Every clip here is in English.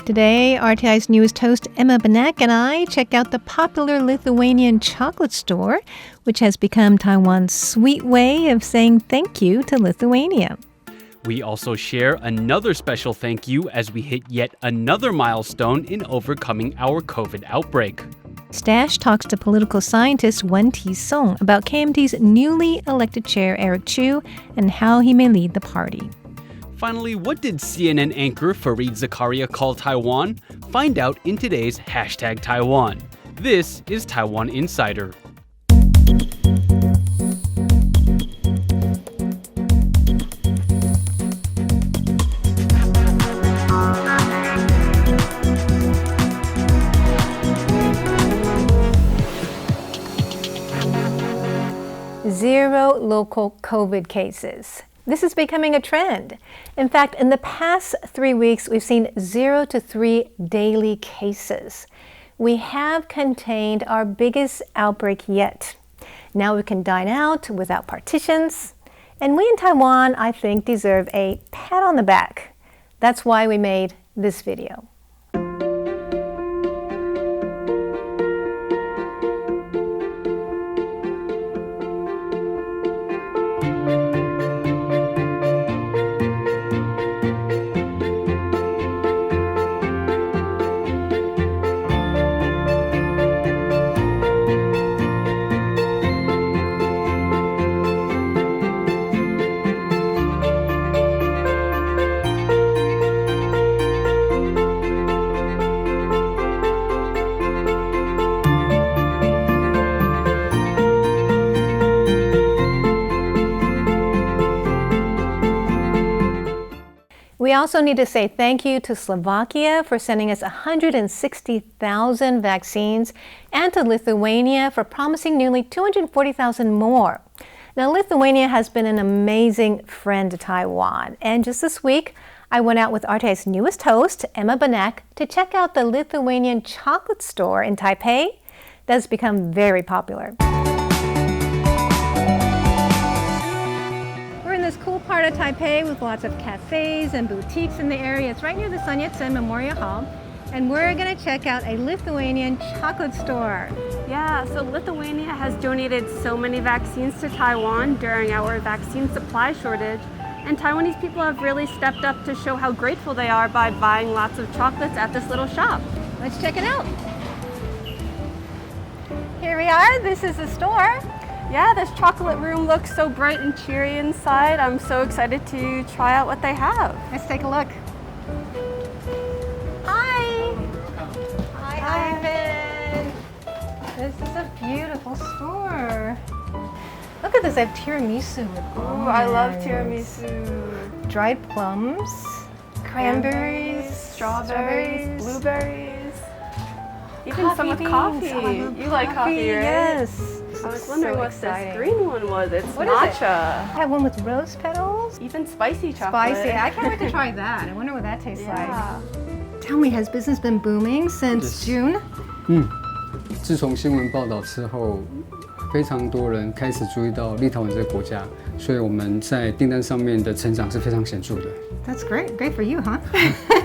Today, RTI's newest host Emma Benack and I check out the popular Lithuanian chocolate store, which has become Taiwan's sweet way of saying thank you to Lithuania. We also share another special thank you as we hit yet another milestone in overcoming our COVID outbreak. Staś talks to political scientist Wen-ti about KMT's newly elected chair Eric Chu and how he may lead the party. Finally, what did CNN anchor Fareed Zakaria call Taiwan? Find out in today's Hashtag Taiwan. This is Taiwan Insider. Zero local COVID cases. This is becoming a trend. In fact, in the past 3 weeks, we've seen 0 to 3 daily cases. We have contained our biggest outbreak yet. Now we can dine out without partitions. And we in Taiwan, I think, deserve a pat on the back. That's why we made this video. We also need to say thank you to Slovakia for sending us 160,000 vaccines and to Lithuania for promising nearly 240,000 more. Now, Lithuania has been an amazing friend to Taiwan. And just this week, I went out with RTI's newest host, Emma Benack, to check out the Lithuanian chocolate store in Taipei that has become very popular. This cool part of Taipei with lots of cafes and boutiques in the area. It's right near the Sun Yat-sen Memorial Hall. And we're going to check out a Lithuanian chocolate store. Yeah, so Lithuania has donated so many vaccines to Taiwan during our vaccine supply shortage. And Taiwanese people have really stepped up to show how grateful they are by buying lots of chocolates at this little shop. Let's check it out. Here we are. This is the store. Yeah, this chocolate room looks so bright and cheery inside. I'm so excited to try out what they have. Let's take a look. Hi! Hi, Ivan! This is a beautiful store. Look at this, I have tiramisu with almonds. Ooh, I love tiramisu. Dried plums, cranberries, strawberries, blueberries. Even coffee some with beans. coffee. Oh, I love you like coffee, right? Yes. I was wondering so what exciting. this green one was. It's What is matcha. I have one with rose petals. Even spicy chocolate. Spicy. I can't wait to try that. I wonder what that tastes Yeah. like. Tell me, has business been booming since June? 自从新闻报道之后，非常多人开始注意到立陶宛这个国家，所以我们在订单上面的成长是非常显著的。That's great. Great for you, huh?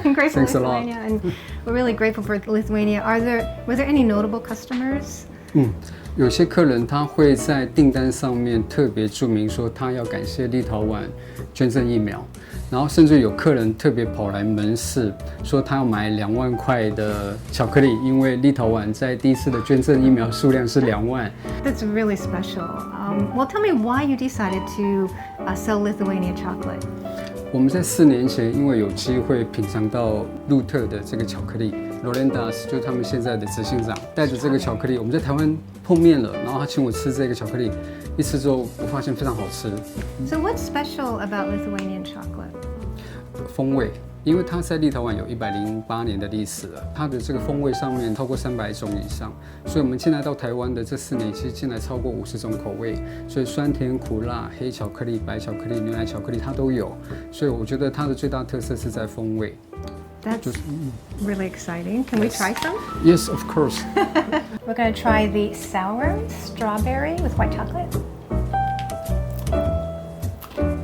Great for Thanks a lot. Lithuania. And we're really grateful for Lithuania. Were there any notable customers? 有些客人他会在订单上面特别注明说他要感谢立陶宛捐赠疫苗，然后甚至有客人特别跑来门市说他要买2万块的巧克力，因为立陶宛在第一次的捐赠疫苗数量是2万。 That's really special. Well, tell me why you decided to sell Lithuania chocolate. 我们在4年前因为有机会品尝到路特的这个巧克力。 Lorendas 就是他们现在的执行长，带着这个巧克力，我们在台湾碰面了，然后他请我吃这个巧克力，一吃之后我发现非常好吃。So what's special about Lithuanian chocolate? 风味，因为它在立陶宛有108年的历史了，它的这个风味上面超过300种以上，所以我们进来到台湾的这4年，其实进来超过50种口味，所以酸甜苦辣、黑巧克力、白巧克力、牛奶巧克力它都有，所以我觉得它的最大特色是在风味。 That's really exciting. Can we try some? Yes, of course. We're going to try the sour strawberry with white chocolate.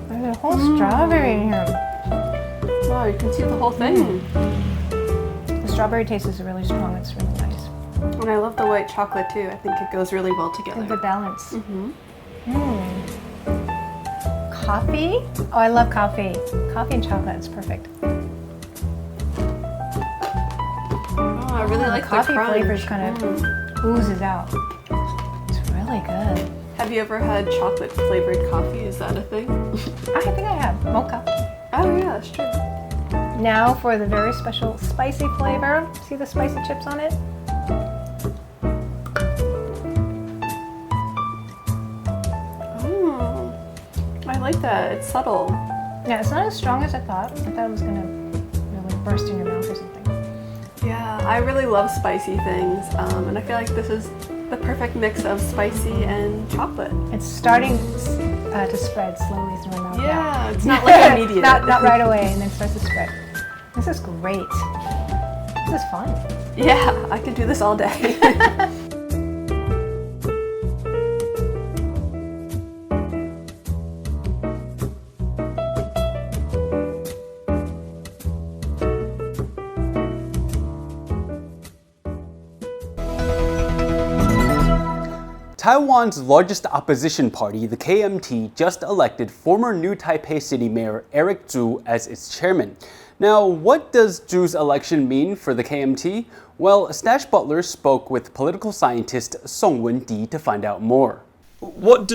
There's a whole strawberry in here. Wow, you can see the whole thing. strawberry taste is really strong. It's really nice. And I love the white chocolate too. I think it goes really well together. A good balance. Coffee? Oh, I love coffee. Coffee and chocolate is perfect. Oh, I really like the coffee crunch. flavors kind of oozes out. It's really good. Have you ever had chocolate flavored coffee? Is that a thing? I think I have mocha. Oh yeah, that's true. Now for the very special spicy flavor. See the spicy chips on it? I like that. It's subtle. Yeah, it's not as strong as I thought. I thought it was gonna really burst in your mouth or something. Yeah, I really love spicy things, and I feel like this is the perfect mix of spicy and chocolate. It's starting to spread slowly through my mouth. Yeah, it's not like immediate. not right away, and then starts to spread. This is great. This is fun. Yeah, I could do this all day. Taiwan's largest opposition party, the KMT, just elected former New Taipei City Mayor Eric Zhu as its chairman. Now, what does Zhu's election mean for the KMT? Well, Staś Butler spoke with political scientist Sung Wen-ti to find out more. What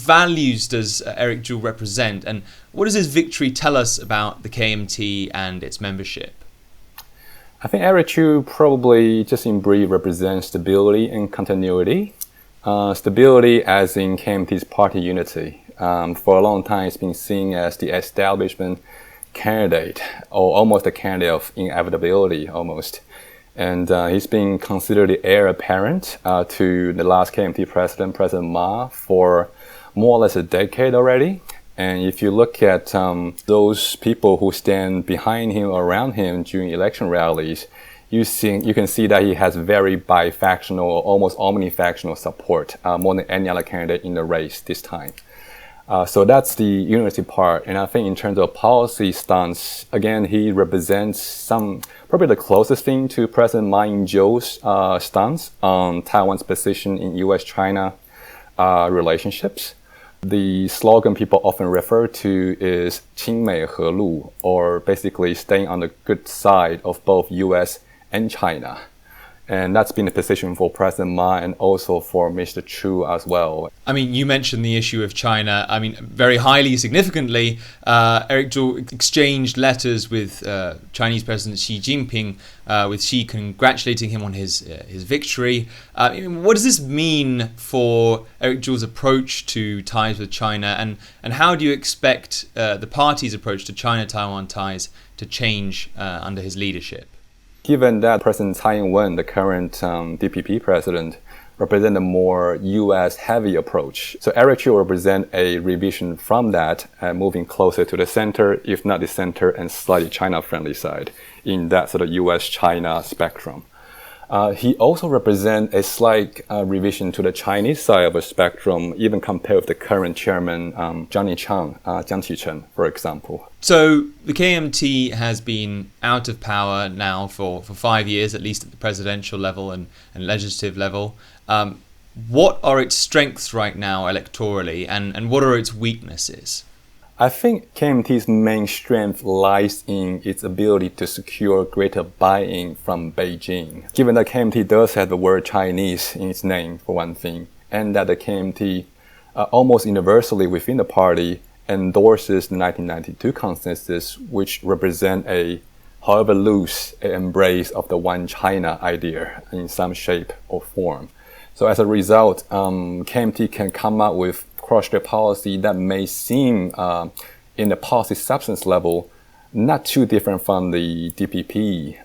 values does Eric Zhu represent, and what does his victory tell us about the KMT and its membership? I think Eric Zhu probably just in brief represents stability and continuity. Stability as in KMT's party unity. For a long time, it's been seen as the establishment candidate, or almost a candidate of inevitability, almost. And he's been considered the heir apparent to the last KMT president, President Ma, for more or less a decade already. And if you look at those people who stand behind him, around him during election rallies, you can see that he has very bifactional or almost omnifactional support, more than any other candidate in the race this time. So that's the unity part. And I think in terms of policy stance, again, he represents probably the closest thing to President Ma Ying-jeou's stance on Taiwan's position in U.S.-China relationships. The slogan people often refer to is 亲美和路, or basically staying on the good side of both U.S. and China. And that's been a position for President Ma and also for Mr. Zhu as well. I mean, you mentioned the issue of China. I mean, very highly significantly, Eric Zhu exchanged letters with Chinese President Xi Jinping, with Xi congratulating him on his victory. What does this mean for Eric Zhu's approach to ties with China, and how do you expect the party's approach to China-Taiwan ties to change under his leadership? Given that President Tsai Ing-wen, the current DPP president, represent a more U.S.-heavy approach. So Eric Zhu will represent a revision from that, moving closer to the center, if not the center, and slightly China-friendly side in that sort of U.S.-China spectrum. He also represents a slight revision to the Chinese side of the spectrum, even compared with the current chairman, Jiang Qichen, for example. So the KMT has been out of power now for 5 years, at least at the presidential level and legislative level. What are its strengths right now electorally, and what are its weaknesses? I think KMT's main strength lies in its ability to secure greater buy-in from Beijing. Given that KMT does have the word Chinese in its name, for one thing, and that the KMT almost universally within the party endorses the 1992 consensus, which represent however loose, an embrace of the one China idea in some shape or form. So as a result, KMT can come up with cross-strait policy that may seem, in the policy substance level, not too different from the DPP,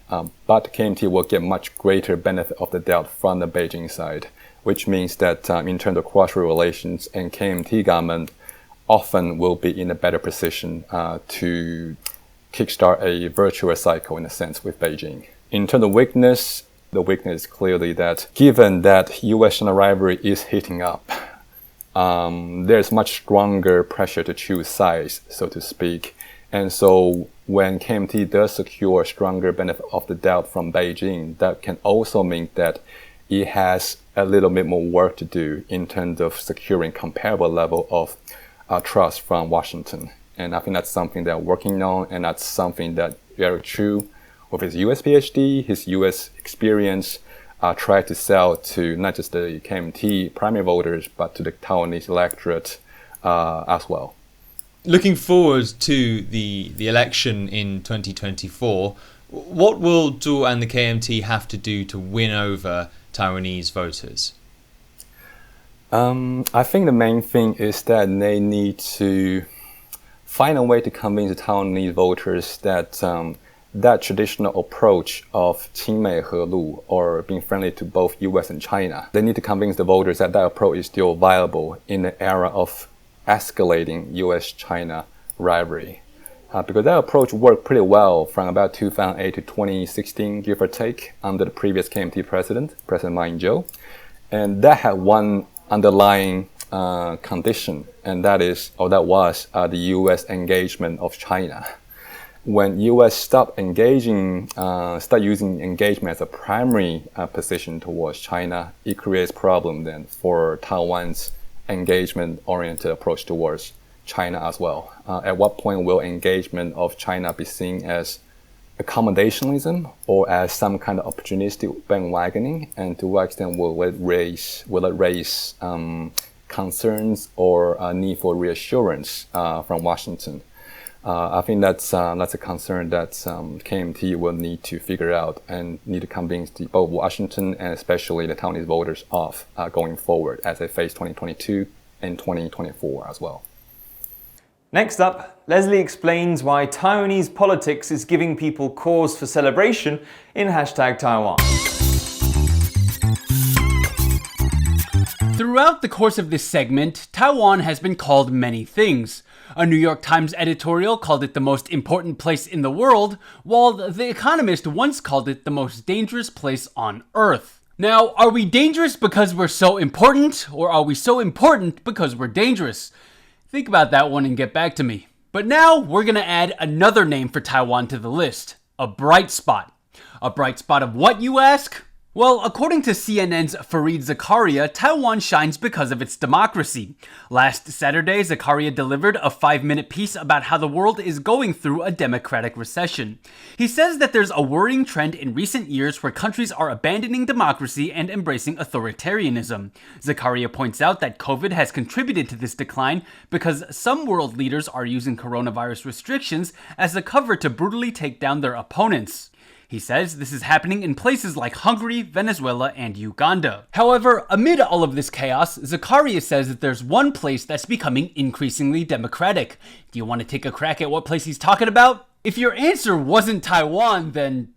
but KMT will get much greater benefit of the doubt from the Beijing side, which means that in terms of cross-strait relations, and KMT government often will be in a better position to kickstart a virtuous cycle, in a sense, with Beijing. In terms of weakness, the weakness is clearly that given that U.S.-China rivalry is heating up, there's much stronger pressure to choose sides, so to speak. And so when KMT does secure a stronger benefit of the doubt from Beijing, that can also mean that it has a little bit more work to do in terms of securing comparable level of trust from Washington. And I think that's something they're working on, and that's something that Eric Chu, with his US PhD, his US experience, tried to sell to not just the KMT primary voters, but to the Taiwanese electorate as well. Looking forward to the election in 2024, what will Zhu and the KMT have to do to win over Taiwanese voters? I think the main thing is that they need to find a way to convince the Taiwanese voters that that traditional approach of 亲美和路, or being friendly to both US and China, they need to convince the voters that that approach is still viable in the era of escalating US-China rivalry. Because that approach worked pretty well from about 2008 to 2016, give or take, under the previous KMT President Ma Ying-jeou. And that had one underlying condition, and that was the US engagement of China. When US start using engagement as a primary position towards China, it creates problem then for Taiwan's engagement-oriented approach towards China as well. At what point will engagement of China be seen as accommodationism or as some kind of opportunistic bandwagoning, and to what extent will it raise concerns or a need for reassurance from Washington? I think that's a concern that KMT will need to figure out and need to convince both Washington and especially the Taiwanese voters of going forward as they face 2022 and 2024 as well. Next up, Leslie explains why Taiwanese politics is giving people cause for celebration in Hashtag Taiwan. Throughout the course of this segment, Taiwan has been called many things. A New York Times editorial called it the most important place in the world, while The Economist once called it the most dangerous place on Earth. Now, are we dangerous because we're so important, or are we so important because we're dangerous? Think about that one and get back to me. But now we're gonna add another name for Taiwan to the list, a bright spot. A bright spot of what, you ask? Well, according to CNN's Fareed Zakaria, Taiwan shines because of its democracy. Last Saturday, Zakaria delivered a 5-minute piece about how the world is going through a democratic recession. He says that there's a worrying trend in recent years where countries are abandoning democracy and embracing authoritarianism. Zakaria points out that COVID has contributed to this decline because some world leaders are using coronavirus restrictions as a cover to brutally take down their opponents. He says this is happening in places like Hungary, Venezuela, and Uganda. However, amid all of this chaos, Zakaria says that there's one place that's becoming increasingly democratic. Do you want to take a crack at what place he's talking about? If your answer wasn't Taiwan, then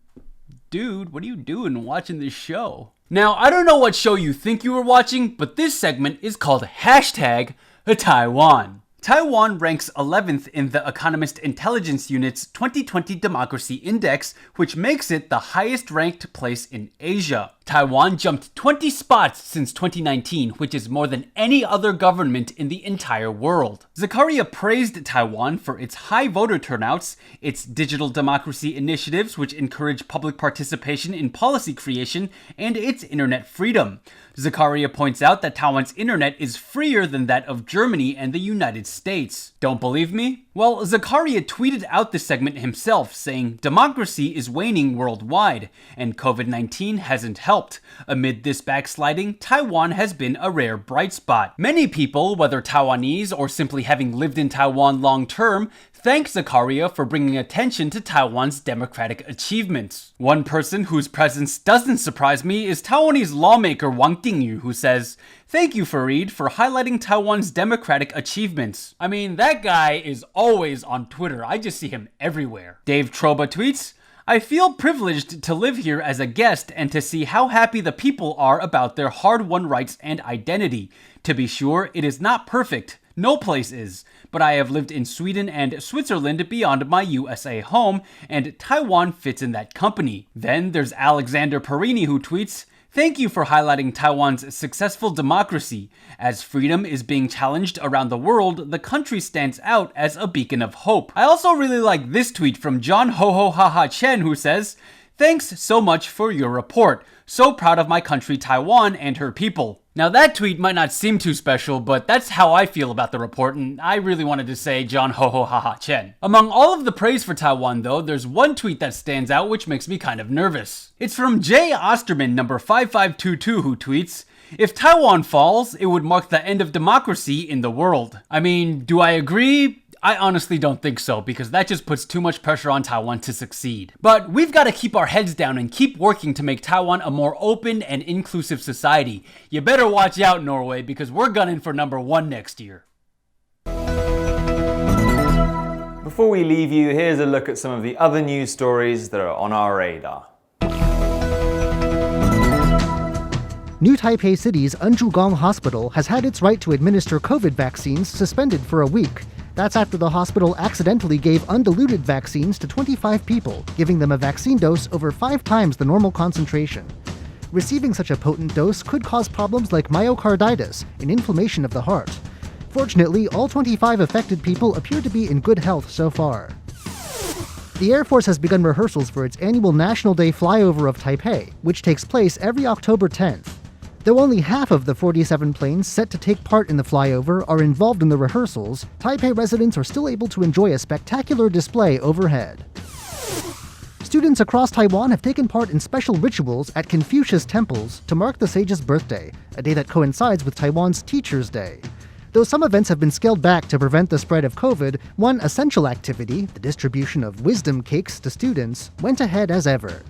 dude, what are you doing watching this show? Now, I don't know what show you think you were watching, but this segment is called Hashtag Taiwan. Taiwan ranks 11th in the Economist Intelligence Unit's 2020 Democracy Index, which makes it the highest ranked place in Asia. Taiwan jumped 20 spots since 2019, which is more than any other government in the entire world. Zakaria praised Taiwan for its high voter turnouts, its digital democracy initiatives which encourage public participation in policy creation, and its internet freedom. Zakaria points out that Taiwan's internet is freer than that of Germany and the United States. Don't believe me? Well, Zakaria tweeted out this segment himself, saying, "Democracy is waning worldwide, and COVID-19 hasn't helped. Amid this backsliding, Taiwan has been a rare bright spot." Many people, whether Taiwanese or simply having lived in Taiwan long term, thank Zakaria for bringing attention to Taiwan's democratic achievements. One person whose presence doesn't surprise me is Taiwanese lawmaker Wang Dingyu, who says, "Thank you, Fareed, for highlighting Taiwan's democratic achievements." I mean, that guy is always on Twitter. I just see him everywhere. Dave Troba tweets, "I feel privileged to live here as a guest and to see how happy the people are about their hard-won rights and identity. To be sure, it is not perfect. No place is. But I have lived in Sweden and Switzerland beyond my USA home, and Taiwan fits in that company." Then there's Alexander Perini who tweets, Thank you for highlighting Taiwan's successful democracy. As freedom is being challenged around the world, the country stands out as a beacon of hope. I also really like this tweet from John Ho Ho Ha Ha Chen, who says, "Thanks so much for your report. So proud of my country Taiwan and her people." Now that tweet might not seem too special, but that's how I feel about the report, and I really wanted to say John Ho Ho Ha Ha Chen. Among all of the praise for Taiwan though, there's one tweet that stands out which makes me kind of nervous. It's from Jay Osterman number 5522 who tweets, "If Taiwan falls, it would mark the end of democracy in the world." I mean, do I agree? I honestly don't think so, because that just puts too much pressure on Taiwan to succeed. But we've got to keep our heads down and keep working to make Taiwan a more open and inclusive society. You better watch out, Norway, because we're gunning for #1 next year. Before we leave you, here's a look at some of the other news stories that are on our radar. New Taipei City's Enjugang Hospital has had its right to administer COVID vaccines suspended for a week. That's after the hospital accidentally gave undiluted vaccines to 25 people, giving them a vaccine dose over 5 times the normal concentration. Receiving such a potent dose could cause problems like myocarditis, an inflammation of the heart. Fortunately, all 25 affected people appear to be in good health so far. The Air Force has begun rehearsals for its annual National Day flyover of Taipei, which takes place every October 10th. Though only half of the 47 planes set to take part in the flyover are involved in the rehearsals, Taipei residents are still able to enjoy a spectacular display overhead. Students across Taiwan have taken part in special rituals at Confucius temples to mark the sage's birthday, a day that coincides with Taiwan's Teachers' Day. Though some events have been scaled back to prevent the spread of COVID, one essential activity, the distribution of wisdom cakes to students, went ahead as ever.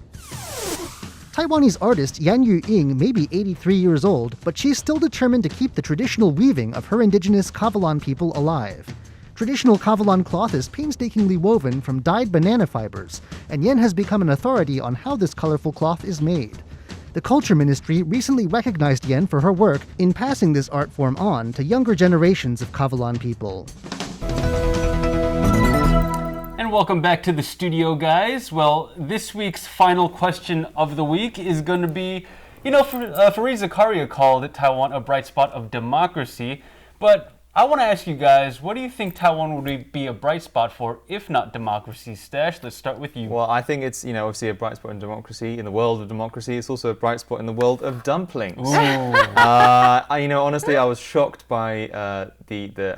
Taiwanese artist Yan Yu-ying may be 83 years old, but she's still determined to keep the traditional weaving of her indigenous Kavalan people alive. Traditional Kavalan cloth is painstakingly woven from dyed banana fibers, and Yan has become an authority on how this colorful cloth is made. The Culture Ministry recently recognized Yan for her work in passing this art form on to younger generations of Kavalan people. And welcome back to the studio, guys. Well, this week's final question of the week is going to be, Fareed Zakaria called Taiwan a bright spot of democracy, but I want to ask you guys, what do you think Taiwan would be a bright spot for, if not democracy? Stash, let's start with you. Well, I think it's, obviously a bright spot in democracy, in the world of democracy. It's also a bright spot in the world of dumplings. Honestly, I was shocked by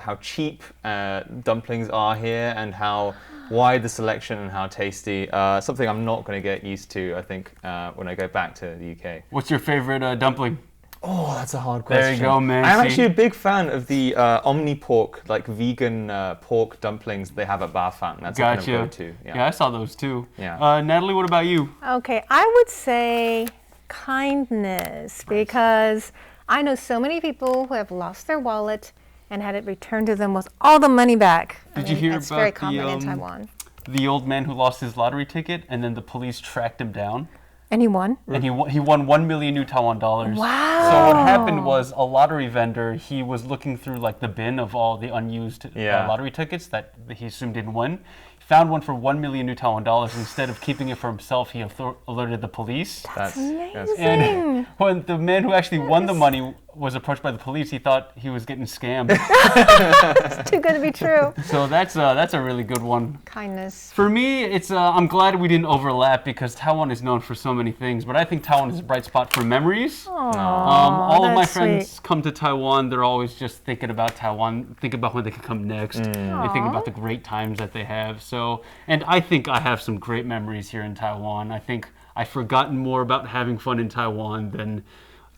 how cheap dumplings are here and how wide the selection and how tasty. Something I'm not going to get used to, I think, when I go back to the UK. What's your favorite dumpling? Oh, that's a hard question. There you go, man. I'm actually a big fan of the Omni pork, like vegan pork dumplings they have at Bafang. That's a kind of go-to. Yeah, I saw those too. Yeah. Natalie, what about you? Okay, I would say kindness, because I know so many people who have lost their wallet and had it returned to them with all the money back. Did you hear that's about very common in Taiwan. The old man who lost his lottery ticket and then the police tracked him down? And he won? And he won 1 million new Taiwan dollars. Wow. So what happened was a lottery vendor, he was looking through like the bin of all the unused lottery tickets that he assumed didn't win. Found one for 1 million new Taiwan dollars. Instead of keeping it for himself, he alerted the police. That's amazing. And when the man who actually won the money was approached by the police, he thought he was getting scammed. It's too good to be true. So that's a really good one. Kindness. For me, it's I'm glad we didn't overlap, because Taiwan is known for so many things, but I think Taiwan is a bright spot for memories. All of my friends come to Taiwan, they're always just thinking about Taiwan, think about when they can come next. They think about the great times that they have. So, and I think I have some great memories here in Taiwan. I think I've forgotten more about having fun in Taiwan than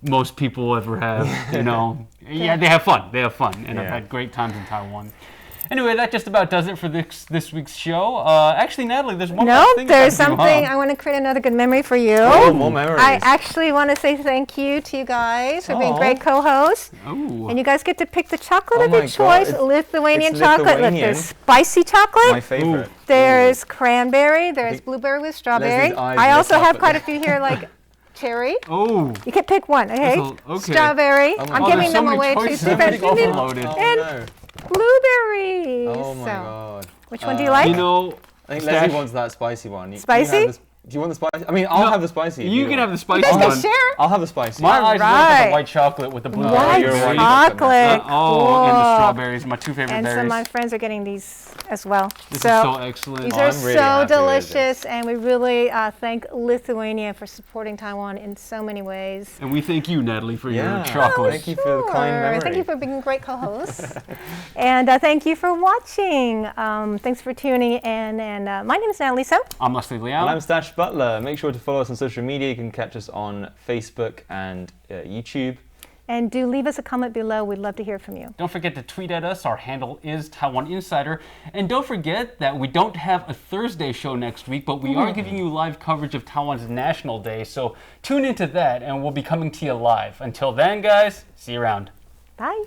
most people ever have, Yeah, they have fun, and I've had great times in Taiwan. Anyway, that just about does it for this week's show. Actually, Natalie, there's one more thing. There's something. I want to create another good memory for you. Oh, more memories. I actually want to say thank you to you guys for being great co-hosts. Ooh. And you guys get to pick the chocolate of your choice. Lithuanian chocolate. Look, there's spicy chocolate. My favorite. There's cranberry. There's blueberry with strawberry. I also have quite a few here, like cherry. Oh. You can pick one, okay? Strawberry. I'm giving them away to students. And blueberries. Oh my god. Which one do you like? I think Leslie wants that spicy one. Spicy? Do you want the spicy? I mean, I'll have the spicy. You can have the spicy You guys one. can share. I'll have the spicy. My eyes Right. like the white chocolate with the blue White you're white chocolate. Oh, and the Cool. strawberries, my two favorite And berries. some of my friends are getting these as well. This is so excellent. These Oh, are I'm really so happy with delicious, and we really thank Lithuania for supporting Taiwan in so many ways. And we thank you, Natalie, for Yeah. your chocolate. Thank you for the kind Sure. memory. Thank you for being a great co-host. And thank you for watching. Thanks for tuning in. And my name is Natalie Tso. I'm Leslie Liao. And I'm Staś Butler. Make sure to follow us on social media. You can catch us on Facebook and YouTube. And do leave us a comment below. We'd love to hear from you. Don't forget to tweet at us. Our handle is Taiwan Insider. And don't forget that we don't have a Thursday show next week, but we are giving you live coverage of Taiwan's National Day. So tune into that, and we'll be coming to you live. Until then, guys, see you around. Bye.